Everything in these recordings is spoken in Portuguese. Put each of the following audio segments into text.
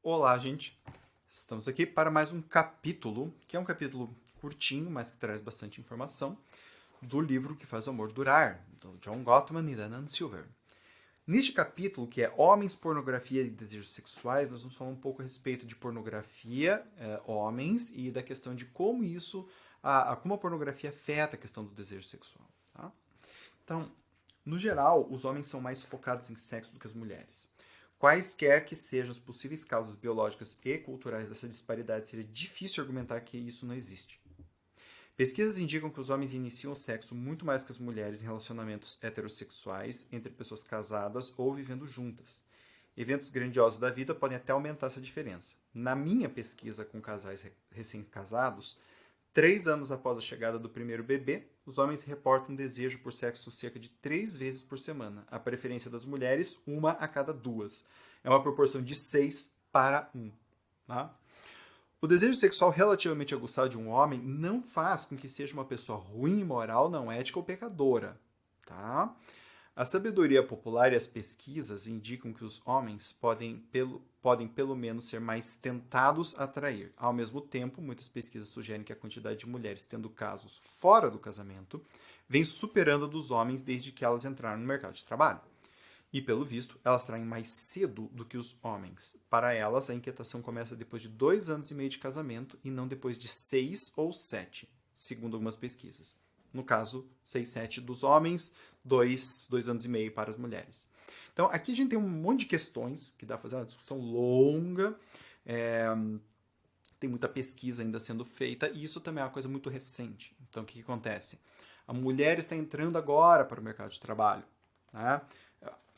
Olá, gente! Estamos aqui para mais um capítulo, que é um capítulo curtinho, mas que traz bastante informação, do livro Que Faz o Amor Durar, do John Gottman e da Nan Silver. Neste capítulo, que é Homens, Pornografia e Desejos Sexuais, nós vamos falar um pouco a respeito de pornografia, homens, e da questão de como isso, como a pornografia afeta a questão do desejo sexual. Tá? Então, no geral, os homens são mais focados em sexo do que as mulheres. Quaisquer que sejam as possíveis causas biológicas e culturais dessa disparidade, seria difícil argumentar que isso não existe. Pesquisas indicam que os homens iniciam o sexo muito mais que as mulheres em relacionamentos heterossexuais entre pessoas casadas ou vivendo juntas. Eventos grandiosos da vida podem até aumentar essa diferença. Na minha pesquisa com casais recém-casados, 3 anos após a chegada do primeiro bebê, os homens reportam um desejo por sexo cerca de 3 vezes por semana. A preferência das mulheres, 1 a cada 2. É uma proporção de 6 para 1. Tá? O desejo sexual relativamente aguçado de um homem não faz com que seja uma pessoa ruim, imoral, não ética ou pecadora. Tá? A sabedoria popular e as pesquisas indicam que os homens podem pelo menos ser mais tentados a trair. Ao mesmo tempo, muitas pesquisas sugerem que a quantidade de mulheres tendo casos fora do casamento vem superando a dos homens desde que elas entraram no mercado de trabalho. E, pelo visto, elas traem mais cedo do que os homens. Para elas, a inquietação começa depois de 2 anos e meio de casamento e não depois de 6 ou 7, segundo algumas pesquisas. No caso, 6, 7 dos homens, 2 anos e meio para as mulheres. Então, aqui a gente tem um monte de questões que dá para fazer uma discussão longa. Tem muita pesquisa ainda sendo feita e isso também é uma coisa muito recente. Então, o que acontece? A mulher está entrando agora para o mercado de trabalho. Né?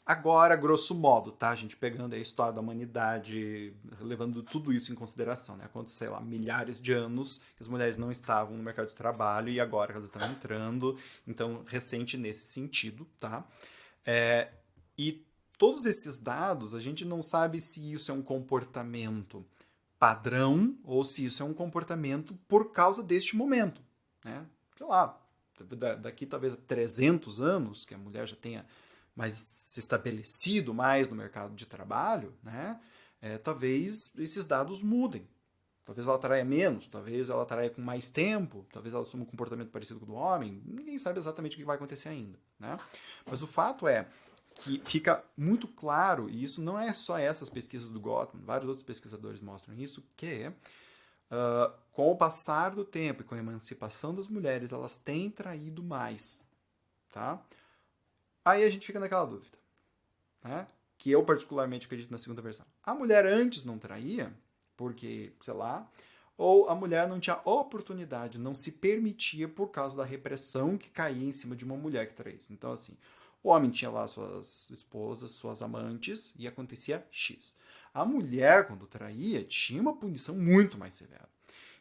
Agora, grosso modo, tá? A gente pegando a história da humanidade, levando tudo isso em consideração, né? Quantos, sei lá, milhares de anos que as mulheres não estavam no mercado de trabalho e agora elas estão entrando. Então, recente nesse sentido, tá? E todos esses dados, a gente não sabe se isso é um comportamento padrão ou se isso é um comportamento por causa deste momento, né? Sei lá, daqui talvez a 300 anos, que a mulher já tenha mais se estabelecido mais no mercado de trabalho, né? Talvez esses dados mudem. Talvez ela traia menos, talvez ela traia com mais tempo, talvez ela assuma um comportamento parecido com o do homem. Ninguém sabe exatamente o que vai acontecer ainda, né? Mas o fato é que fica muito claro, e isso não é só essas pesquisas do Gottman, vários outros pesquisadores mostram isso, que com o passar do tempo e com a emancipação das mulheres, elas têm traído mais, tá? Aí a gente fica naquela dúvida, né? Que eu particularmente acredito na segunda versão. A mulher antes não traía, porque, sei lá, ou a mulher não tinha oportunidade, não se permitia por causa da repressão que caía em cima de uma mulher que traísse. Então, assim, o homem tinha lá suas esposas, suas amantes, e acontecia X. A mulher, quando traía, tinha uma punição muito mais severa.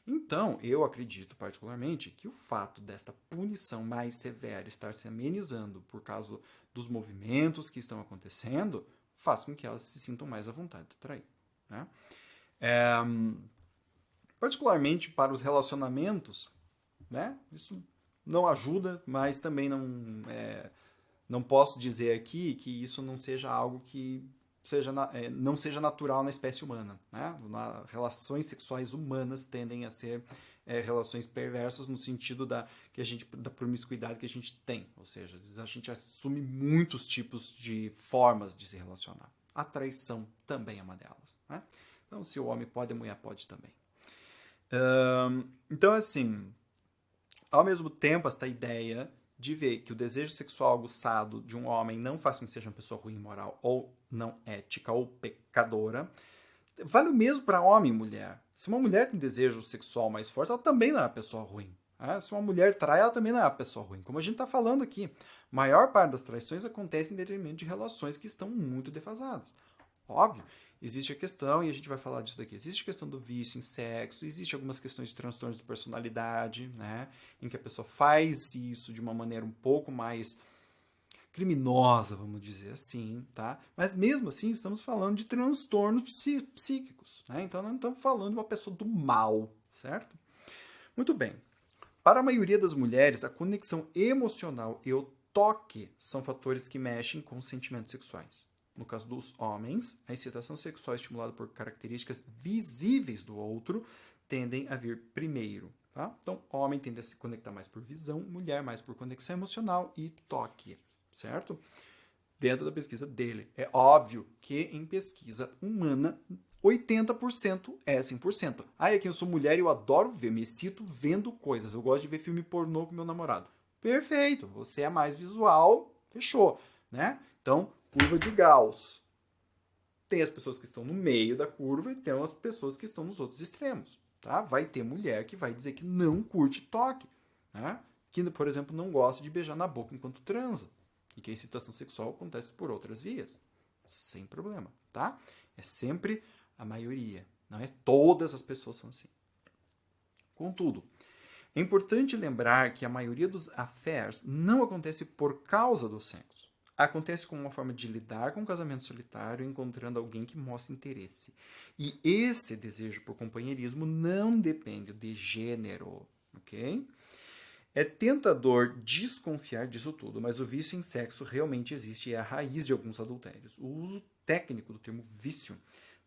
Então, eu acredito particularmente que o fato desta punição mais severa estar se amenizando por causa dos movimentos que estão acontecendo faz com que elas se sintam mais à vontade de trair. Né? Particularmente para os relacionamentos, né? Isso não ajuda, mas também não posso dizer aqui que isso não seja algo que não seja natural na espécie humana. Né? Relações sexuais humanas tendem a ser relações perversas no sentido da promiscuidade que a gente tem. Ou seja, a gente assume muitos tipos de formas de se relacionar. A traição também é uma delas. Né? Então, se o homem pode, a mulher pode também. Então, assim, ao mesmo tempo, esta ideia de ver que o desejo sexual aguçado de um homem não faz com que seja uma pessoa ruim, moral, ou não ética, ou pecadora, vale o mesmo para homem e mulher. Se uma mulher tem desejo sexual mais forte, ela também não é uma pessoa ruim. Né? Se uma mulher trai, ela também não é uma pessoa ruim. Como a gente está falando aqui, a maior parte das traições acontece em detrimento de relações que estão muito defasadas. Óbvio, existe a questão, e a gente vai falar disso daqui, existe a questão do vício em sexo, existe algumas questões de transtornos de personalidade, né, em que a pessoa faz isso de uma maneira um pouco mais criminosa, vamos dizer assim, tá? Mas mesmo assim estamos falando de transtornos psíquicos, né? Então não estamos falando de uma pessoa do mal, certo? Muito bem. Para a maioria das mulheres, a conexão emocional e o toque são fatores que mexem com os sentimentos sexuais. No caso dos homens, a excitação sexual estimulada por características visíveis do outro tendem a vir primeiro. Tá? Então, homem tende a se conectar mais por visão, mulher mais por conexão emocional e toque, certo? Dentro da pesquisa dele. É óbvio que em pesquisa humana, 80% é 100%. Ah, é que eu sou mulher e eu adoro ver, me excito vendo coisas. Eu gosto de ver filme pornô com meu namorado. Perfeito, você é mais visual, fechou, né? Então, curva de Gauss. Tem as pessoas que estão no meio da curva e tem as pessoas que estão nos outros extremos. Tá? Vai ter mulher que vai dizer que não curte toque, né? Que, por exemplo, não gosta de beijar na boca enquanto transa. E que a excitação sexual acontece por outras vias. Sem problema, tá? É sempre a maioria. Não é todas as pessoas são assim. Contudo, é importante lembrar que a maioria dos affairs não acontece por causa do sexo. Acontece como uma forma de lidar com o casamento solitário, encontrando alguém que mostra interesse. E esse desejo por companheirismo não depende de gênero, ok? É tentador desconfiar disso tudo, mas o vício em sexo realmente existe e é a raiz de alguns adultérios. O uso técnico do termo vício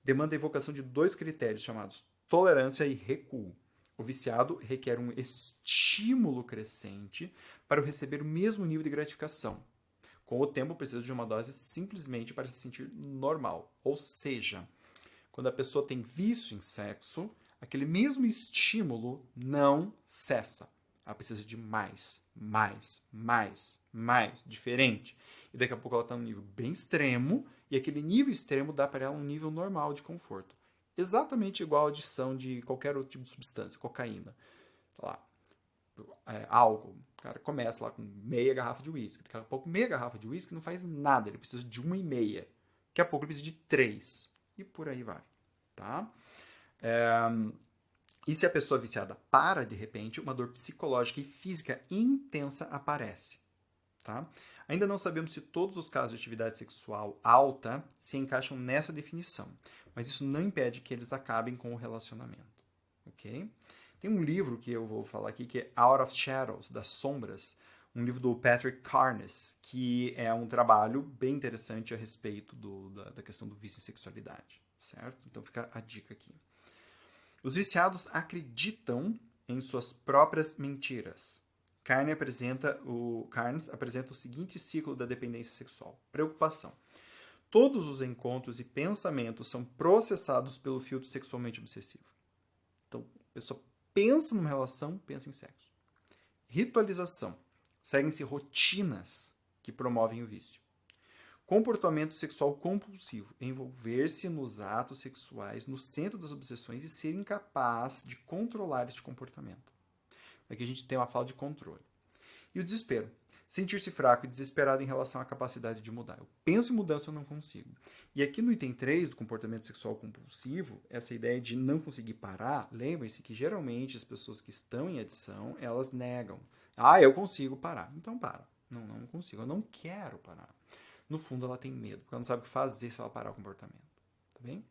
demanda a evocação de dois critérios chamados tolerância e recuo. O viciado requer um estímulo crescente para receber o mesmo nível de gratificação. Com o tempo, precisa de uma dose simplesmente para se sentir normal. Ou seja, quando a pessoa tem vício em sexo, aquele mesmo estímulo não cessa. Ela precisa de mais, diferente. E daqui a pouco ela está num nível bem extremo, e aquele nível extremo dá para ela um nível normal de conforto. Exatamente igual a adição de qualquer outro tipo de substância, cocaína. Sei lá, álcool. O cara começa lá com meia garrafa de uísque. Daqui a pouco, meia garrafa de uísque não faz nada. Ele precisa de 1,5. Daqui a pouco ele precisa de 3. E por aí vai. Tá? E se a pessoa viciada para, de repente, uma dor psicológica e física intensa aparece. Tá? Ainda não sabemos se todos os casos de atividade sexual alta se encaixam nessa definição. Mas isso não impede que eles acabem com o relacionamento. Ok? Tem um livro que eu vou falar aqui que é Out of Shadows, das Sombras, um livro do Patrick Carnes, que é um trabalho bem interessante a respeito da questão do vício em sexualidade, certo? Então fica a dica aqui. Os viciados acreditam em suas próprias mentiras. Carnes apresenta o seguinte ciclo da dependência sexual. Preocupação. Todos os encontros e pensamentos são processados pelo filtro sexualmente obsessivo. Então, a pessoa pensa numa relação, pensa em sexo. Ritualização. Seguem-se rotinas que promovem o vício. Comportamento sexual compulsivo. Envolver-se nos atos sexuais no centro das obsessões e ser incapaz de controlar este comportamento. Aqui a gente tem uma fala de controle. E o desespero. Sentir-se fraco e desesperado em relação à capacidade de mudar. Eu penso em mudança, eu não consigo. E aqui no item 3 do comportamento sexual compulsivo, essa ideia de não conseguir parar, lembrem-se que geralmente as pessoas que estão em adição, elas negam. Ah, eu consigo parar. Então para. Não consigo. Eu não quero parar. No fundo, ela tem medo, porque ela não sabe o que fazer se ela parar o comportamento. Tá bem?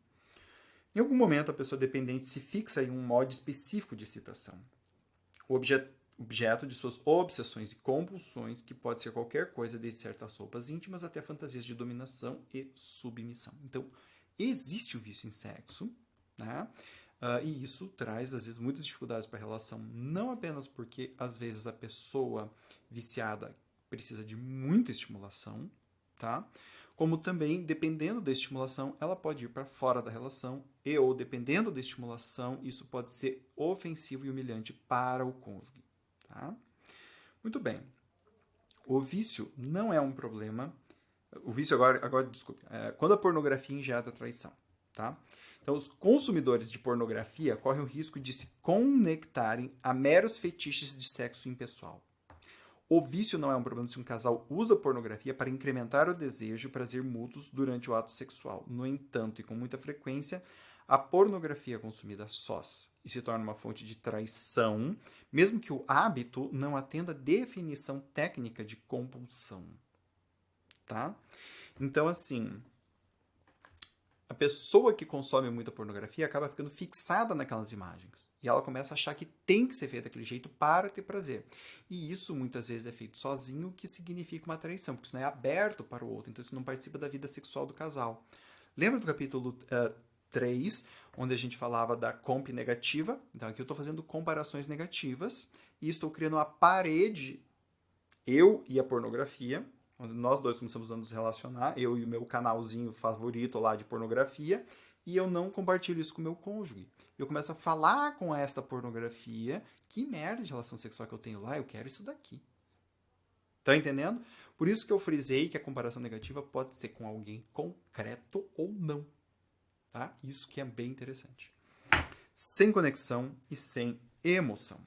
Em algum momento, a pessoa dependente se fixa em um modo específico de excitação. O objeto de suas obsessões e compulsões, que pode ser qualquer coisa, desde certas roupas íntimas até fantasias de dominação e submissão. Então, existe o vício em sexo, né? E isso traz, às vezes, muitas dificuldades para a relação, não apenas porque, às vezes, a pessoa viciada precisa de muita estimulação, tá? Como também, dependendo da estimulação, ela pode ir para fora da relação ou, dependendo da estimulação, isso pode ser ofensivo e humilhante para o cônjuge. Tá? Muito bem. O vício não é um problema. O vício desculpe, quando a pornografia injeta traição. Tá? Então, os consumidores de pornografia correm o risco de se conectarem a meros fetiches de sexo impessoal. O vício não é um problema se um casal usa pornografia para incrementar o desejo e prazer mútuos durante o ato sexual. No entanto, e com muita frequência, a pornografia é consumida sós e se torna uma fonte de traição, mesmo que o hábito não atenda a definição técnica de compulsão. Tá? Então, assim, a pessoa que consome muita pornografia acaba ficando fixada naquelas imagens. E ela começa a achar que tem que ser feito daquele jeito para ter prazer. E isso muitas vezes é feito sozinho, o que significa uma traição, porque isso não é aberto para o outro, então isso não participa da vida sexual do casal. Lembra do capítulo 3, onde a gente falava da comp negativa? Então aqui eu estou fazendo comparações negativas e estou criando uma parede, eu e a pornografia, onde nós dois começamos a nos relacionar, eu e o meu canalzinho favorito lá de pornografia, e eu não compartilho isso com o meu cônjuge. Eu começo a falar com esta pornografia, que merda de relação sexual que eu tenho lá, eu quero isso daqui. Tá entendendo? Por isso que eu frisei que a comparação negativa pode ser com alguém concreto ou não. Tá? Isso que é bem interessante. Sem conexão e sem emoção.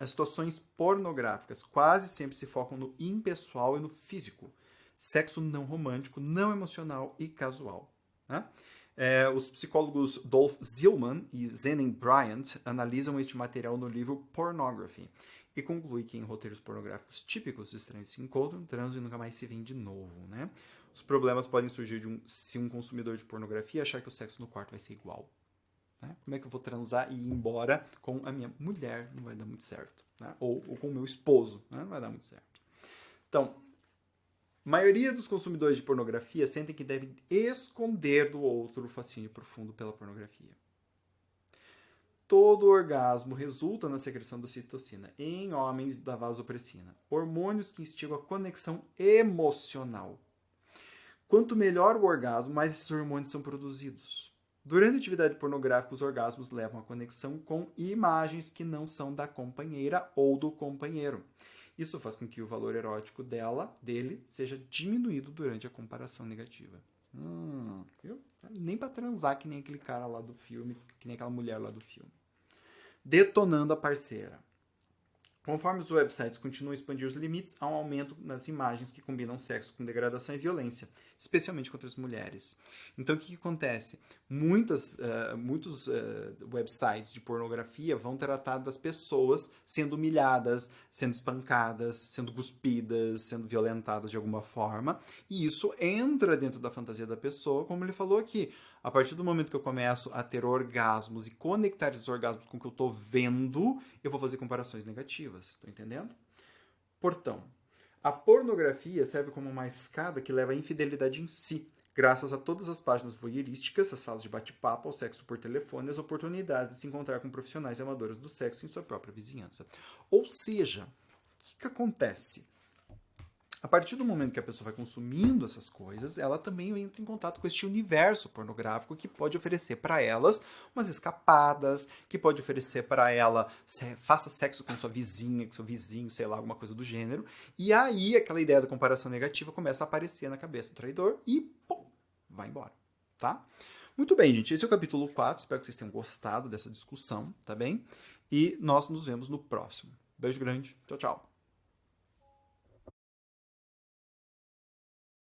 As situações pornográficas quase sempre se focam no impessoal e no físico. Sexo não romântico, não emocional e casual. Né? Os psicólogos Dolph Zillman e Zenon Bryant analisam este material no livro Pornography e concluem que em roteiros pornográficos típicos, os estranhos se encontram, transam e nunca mais se veem de novo. Né? Os problemas podem surgir se um consumidor de pornografia achar que o sexo no quarto vai ser igual. Né? Como é que eu vou transar e ir embora com a minha mulher? Não vai dar muito certo. Né? Ou com o meu esposo. Né? Não vai dar muito certo. Então, a maioria dos consumidores de pornografia sentem que devem esconder do outro o fascínio profundo pela pornografia. Todo orgasmo resulta na secreção da ocitocina em homens da vasopressina, hormônios que instigam a conexão emocional. Quanto melhor o orgasmo, mais esses hormônios são produzidos. Durante a atividade pornográfica, os orgasmos levam a conexão com imagens que não são da companheira ou do companheiro. Isso faz com que o valor erótico dele, seja diminuído durante a comparação negativa. Viu? Nem para transar que nem aquele cara lá do filme, que nem aquela mulher lá do filme. Detonando a parceira. Conforme os websites continuam a expandir os limites, há um aumento nas imagens que combinam sexo com degradação e violência, especialmente contra as mulheres. Então, o que acontece? Muitos websites de pornografia vão tratar das pessoas sendo humilhadas, sendo espancadas, sendo cuspidas, sendo violentadas de alguma forma, e isso entra dentro da fantasia da pessoa, como ele falou aqui. A partir do momento que eu começo a ter orgasmos e conectar esses orgasmos com o que eu estou vendo, eu vou fazer comparações negativas. Estão entendendo? Portanto, a pornografia serve como uma escada que leva à infidelidade em si, graças a todas as páginas voyeurísticas, as salas de bate-papo, ao sexo por telefone, as oportunidades de se encontrar com profissionais amadoras do sexo em sua própria vizinhança. Ou seja, o que acontece? A partir do momento que a pessoa vai consumindo essas coisas, ela também entra em contato com este universo pornográfico que pode oferecer para elas umas escapadas, que pode oferecer para ela faça sexo com sua vizinha, com seu vizinho, sei lá, alguma coisa do gênero. E aí aquela ideia da comparação negativa começa a aparecer na cabeça do traidor e pum, vai embora, tá? Muito bem, gente, esse é o capítulo 4, espero que vocês tenham gostado dessa discussão, tá bem? E nós nos vemos no próximo. Beijo grande, tchau, tchau.